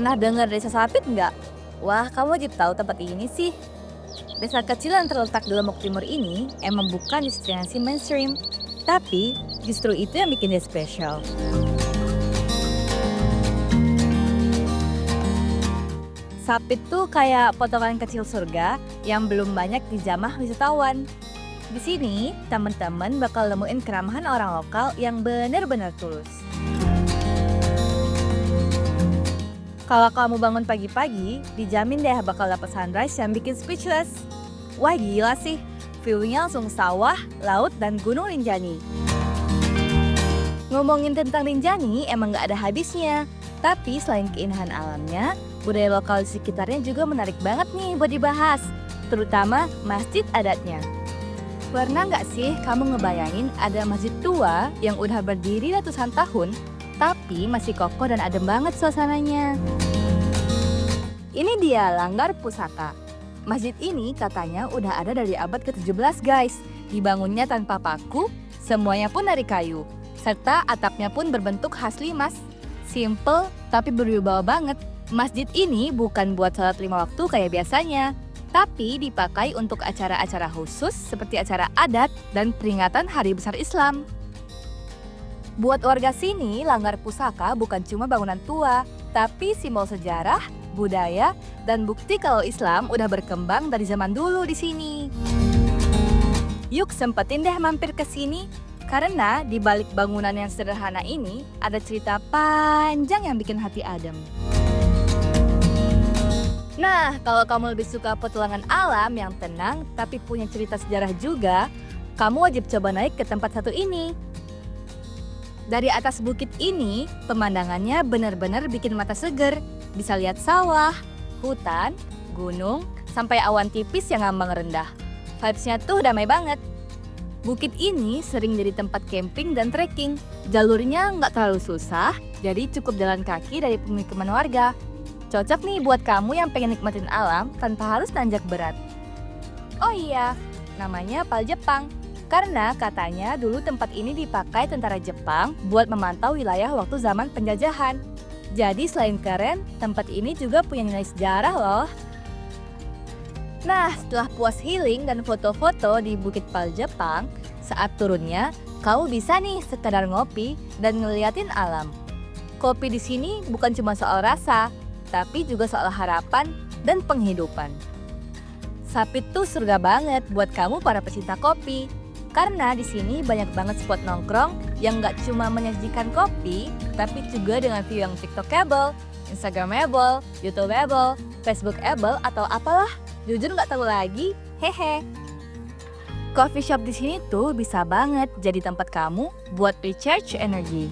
Pernah dengar Desa Sapit nggak? Wah, kamu wajib tahu tempat ini sih. Desa kecil yang terletak di Lombok Timur ini emang bukan destinasi mainstream. Tapi justru itu yang bikin dia spesial. Sapit tuh kayak potongan kecil surga yang belum banyak dijamah wisatawan. Di sini, teman-teman bakal nemuin keramahan orang lokal yang benar-benar tulus. Kalau kamu bangun pagi-pagi, dijamin deh bakal dapat sunrise yang bikin speechless. Wah gila sih, view-nya langsung sawah, laut, dan gunung Rinjani. Ngomongin tentang Rinjani emang gak ada habisnya. Tapi selain keindahan alamnya, budaya lokal di sekitarnya juga menarik banget nih buat dibahas. Terutama masjid adatnya. Pernah nggak sih kamu ngebayangin ada masjid tua yang udah berdiri ratusan tahun, tapi masih kokoh dan adem banget suasananya? Ini dia Langgar Pusaka. Masjid ini katanya udah ada dari abad ke-17 guys. Dibangunnya tanpa paku, semuanya pun dari kayu. Serta atapnya pun berbentuk khas limas. Simple tapi berwibawa banget. Masjid ini bukan buat sholat 5 waktu kayak biasanya, tapi dipakai untuk acara-acara khusus seperti acara adat dan peringatan Hari Besar Islam. Buat warga sini, Langgar Pusaka bukan cuma bangunan tua, tapi simbol sejarah, budaya, dan bukti kalau Islam udah berkembang dari zaman dulu di sini. Yuk sempetin deh mampir ke sini, karena di balik bangunan yang sederhana ini ada cerita panjang yang bikin hati adem. Nah, kalau kamu lebih suka petualangan alam yang tenang tapi punya cerita sejarah juga, kamu wajib coba naik ke tempat satu ini. Dari atas bukit ini, pemandangannya benar-benar bikin mata seger. Bisa lihat sawah, hutan, gunung, sampai awan tipis yang ngambang rendah. Vibes-nya tuh damai banget. Bukit ini sering jadi tempat camping dan trekking. Jalurnya nggak terlalu susah, jadi cukup jalan kaki dari pemukiman warga. Cocok nih buat kamu yang pengen nikmatin alam tanpa harus nanjak berat. Oh iya, namanya Pal Jepang. Karena katanya dulu tempat ini dipakai tentara Jepang buat memantau wilayah waktu zaman penjajahan. Jadi selain keren, tempat ini juga punya nilai sejarah loh. Nah, setelah puas healing dan foto-foto di Bukit Pal Jepang, saat turunnya, kamu bisa nih sekadar ngopi dan ngeliatin alam. Kopi di sini bukan cuma soal rasa, tapi juga soal harapan dan penghidupan. Sapit tuh surga banget buat kamu para pecinta kopi. Karena di sini banyak banget spot nongkrong yang nggak cuma menyajikan kopi, tapi juga dengan view yang TikTokable, Instagramable, YouTubeable, Facebookable, atau apalah. Jujur nggak tahu lagi, hehe. Coffee shop di sini tuh bisa banget jadi tempat kamu buat recharge energi.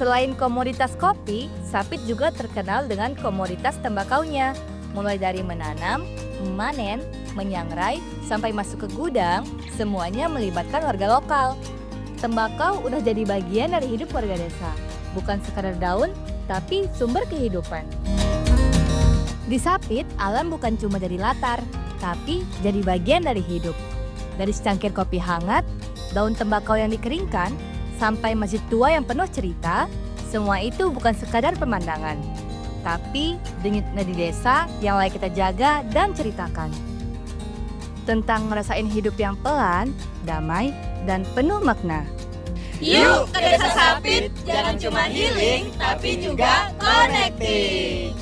Selain komoditas kopi, Sapit juga terkenal dengan komoditas tembakaunya. Mulai dari menanam, memanen, menyangrai, sampai masuk ke gudang, semuanya melibatkan warga lokal. Tembakau udah jadi bagian dari hidup warga desa. Bukan sekadar daun, tapi sumber kehidupan. Di Sapit, alam bukan cuma jadi latar, tapi jadi bagian dari hidup. Dari secangkir kopi hangat, daun tembakau yang dikeringkan, sampai masjid tua yang penuh cerita, semua itu bukan sekadar pemandangan, tapi denyut nadi desa yang layak kita jaga dan ceritakan. Tentang ngerasain hidup yang pelan, damai, dan penuh makna. Yuk ke Desa Sapit, jangan cuma healing, tapi juga connecting.